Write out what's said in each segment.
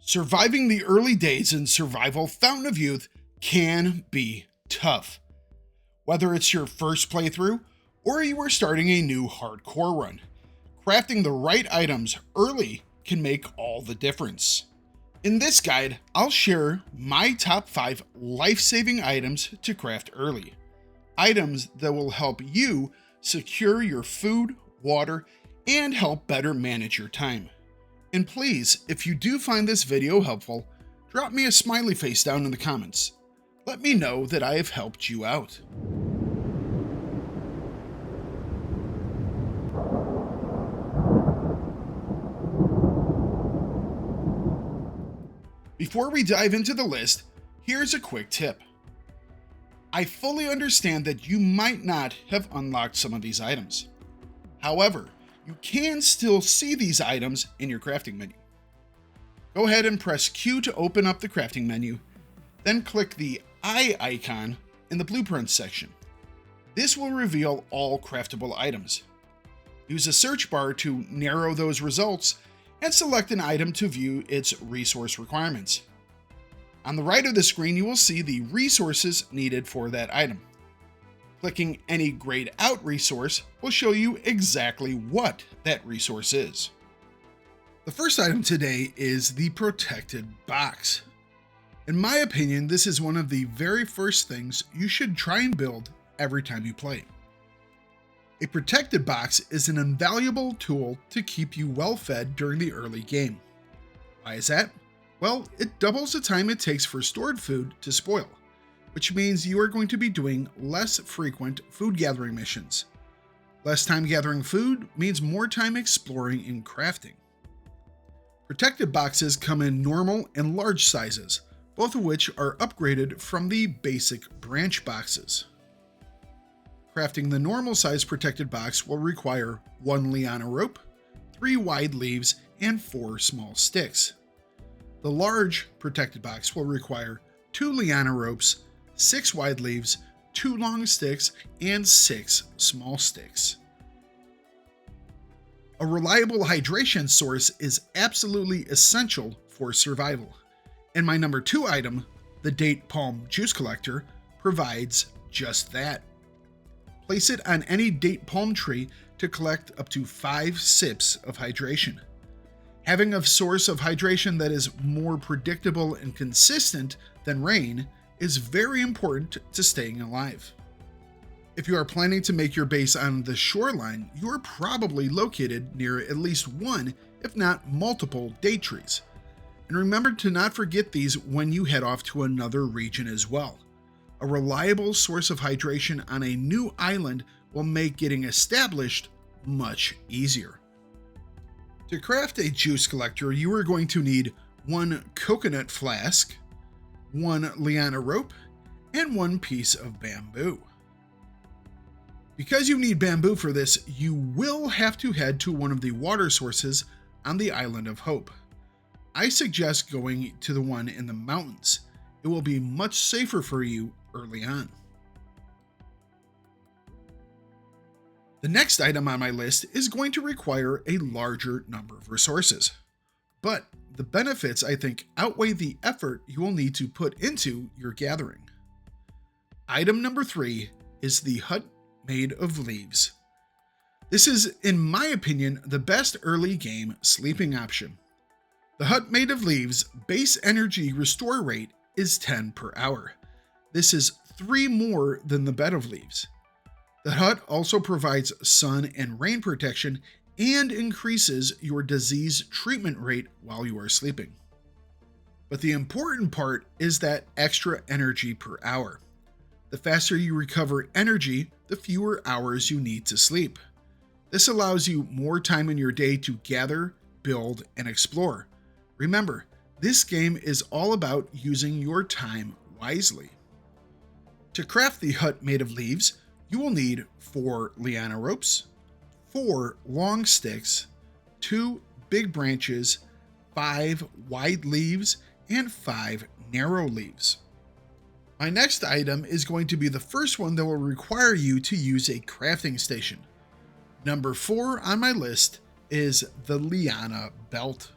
Surviving the early days in survival Fountain of Youth can be tough. Whether it's your first playthrough or you are starting a new hardcore run, crafting the right items early can make all the difference. In this guide, I'll share my top 5 life-saving items to craft early. Items that will help you secure your food, water, and help better manage your time. And please, if you do find this video helpful, drop me a smiley face down in the comments. Let me know that I have helped you out. Before we dive into the list, here's a quick tip. I fully understand that you might not have unlocked some of these items. However, you can still see these items in your crafting menu. Go ahead and press Q to open up the crafting menu, then click the eye icon in the blueprints section. This will reveal all craftable items. Use the search bar to narrow those results and select an item to view its resource requirements. On the right of the screen, you will see the resources needed for that item. Clicking any grayed out resource will show you exactly what that resource is. The first item today is the protected box. In my opinion, this is one of the very first things you should try and build every time you play. A protected box is an invaluable tool to keep you well fed during the early game. Why is that? Well, it doubles the time it takes for stored food to spoil, which means you are going to be doing less frequent food gathering missions. Less time gathering food means more time exploring and crafting. Protected boxes come in normal and large sizes, both of which are upgraded from the basic branch boxes. Crafting the normal size protected box will require 1 liana rope, 3 wide leaves, and 4 small sticks. The large protected box will require 2 liana ropes, 6 wide leaves, 2 long sticks, and 6 small sticks. A reliable hydration source is absolutely essential for survival, and my number 2 item, the date palm juice collector, provides just that. Place it on any date palm tree to collect up to 5 sips of hydration. Having a source of hydration that is more predictable and consistent than rain is very important to staying alive. If you are planning to make your base on the shoreline, you are probably located near at least one, if not multiple, date trees. And remember to not forget these when you head off to another region as well. A reliable source of hydration on a new island will make getting established much easier. To craft a juice collector, you are going to need 1 coconut flask, 1 liana rope, and 1 piece of bamboo. Because you need bamboo for this, you will have to head to one of the water sources on the Island of Hope. I suggest going to the one in the mountains. It will be much safer for you early on. The next item on my list is going to require a larger number of resources, but the benefits I think outweigh the effort you will need to put into your gathering. Item number 3 is the hut made of leaves. This is, in my opinion, the best early game sleeping option. The hut made of leaves base energy restore rate is 10 per hour. This is 3 more than the bed of leaves. The hut also provides sun and rain protection and increases your disease treatment rate while you are sleeping. But the important part is that extra energy per hour. The faster you recover energy, the fewer hours you need to sleep. This allows you more time in your day to gather, build, and explore. Remember, this game is all about using your time wisely. To craft the hut made of leaves, you will need 4 liana ropes, 4 long sticks, 2 big branches, 5 wide leaves, and 5 narrow leaves. My next item is going to be the first one that will require you to use a crafting station. Number 4 on my list is the Liana Belt.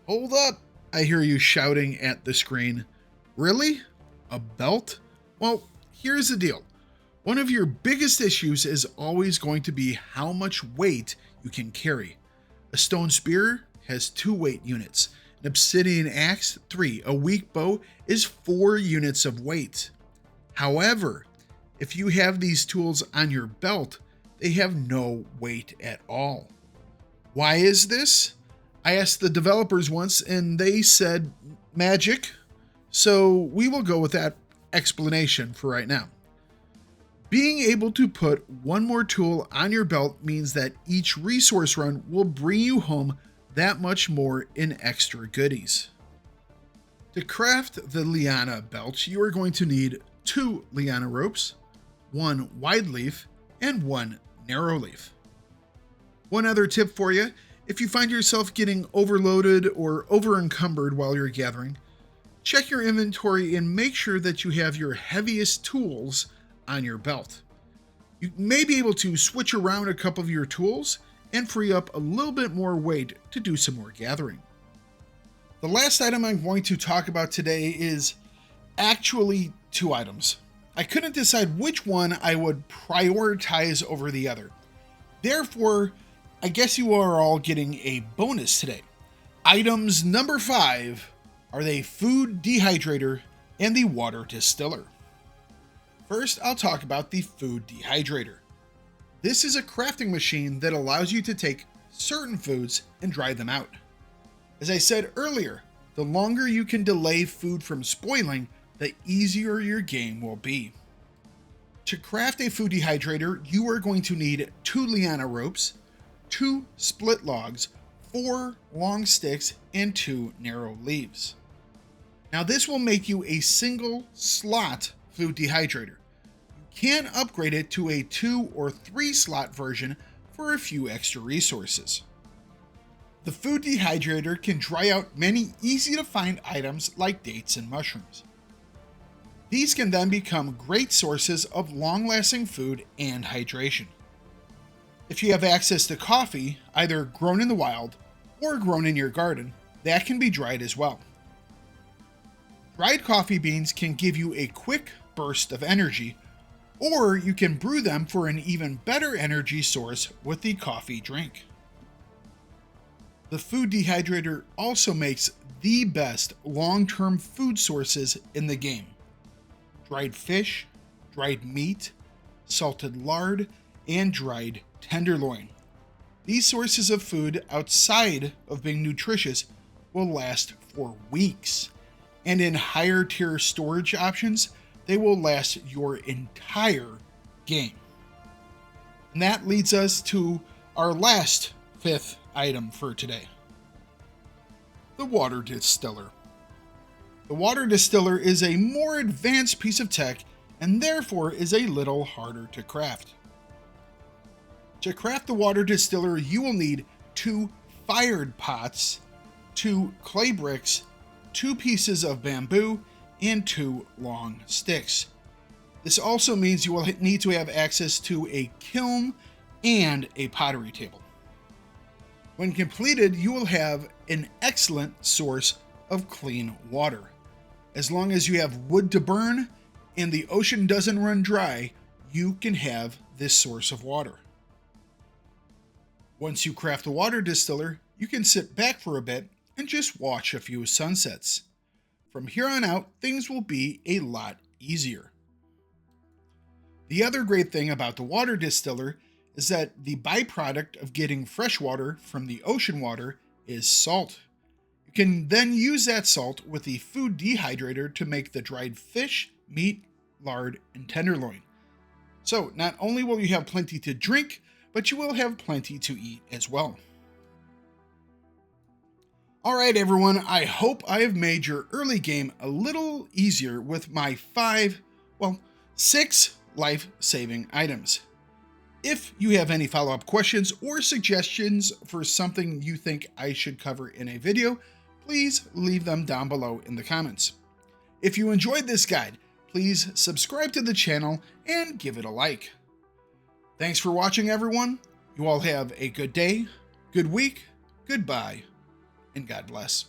Hold up! I hear you shouting at the screen. Really? A belt? Well, here's the deal. One of your biggest issues is always going to be how much weight you can carry. A stone spear has 2 weight units. An obsidian axe, 3. A weak bow is 4 units of weight. However, if you have these tools on your belt, they have no weight at all. Why is this? I asked the developers once and they said magic, so we will go with that explanation for right now. Being able to put one more tool on your belt means that each resource run will bring you home that much more in extra goodies. To craft the Liana Belt, you are going to need 2 Liana ropes, 1 wide leaf, and 1 narrow leaf. One other tip for you, if you find yourself getting overloaded or over-encumbered while you're gathering, check your inventory and make sure that you have your heaviest tools on your belt. You may be able to switch around a couple of your tools and free up a little bit more weight to do some more gathering. The last item I'm going to talk about today is actually 2 items. I couldn't decide which one I would prioritize over the other. Therefore, I guess you are all getting a bonus today. Items number 5 are the food dehydrator and the water distiller. First, I'll talk about the food dehydrator. This is a crafting machine that allows you to take certain foods and dry them out. As I said earlier, the longer you can delay food from spoiling, the easier your game will be. To craft a food dehydrator, you are going to need 2 Liana ropes, 2 split logs, 4 long sticks, and 2 narrow leaves. Now this will make you a single slot food dehydrator. You can upgrade it to a 2 or 3 slot version for a few extra resources. The food dehydrator can dry out many easy to find items like dates and mushrooms. These can then become great sources of long-lasting food and hydration. If you have access to coffee, either grown in the wild or grown in your garden, that can be dried as well. Dried coffee beans can give you a quick burst of energy, or you can brew them for an even better energy source with the coffee drink. The food dehydrator also makes the best long-term food sources in the game. Dried fish, dried meat, salted lard, and dried tenderloin. These sources of food outside of being nutritious will last for weeks, and in higher tier storage options, they will last your entire game. And that leads us to our last 5th item for today. The water distiller. The water distiller is a more advanced piece of tech and therefore is a little harder to craft. To craft the water distiller, you will need 2 fired pots, 2 clay bricks, 2 pieces of bamboo, and 2 long sticks. This also means you will need to have access to a kiln and a pottery table. When completed, you will have an excellent source of clean water. As long as you have wood to burn and the ocean doesn't run dry, you can have this source of water. Once you craft the water distiller, you can sit back for a bit and just watch a few sunsets. From here on out, things will be a lot easier. The other great thing about the water distiller is that the byproduct of getting fresh water from the ocean water is salt. You can then use that salt with the food dehydrator to make the dried fish, meat, lard, and tenderloin. So not only will you have plenty to drink, but you will have plenty to eat as well. Alright everyone, I hope I have made your early game a little easier with my 6 life-saving items. If you have any follow-up questions or suggestions for something you think I should cover in a video, please leave them down below in the comments. If you enjoyed this guide, please subscribe to the channel and give it a like. Thanks for watching everyone. You all have a good day, good week, goodbye, and God bless.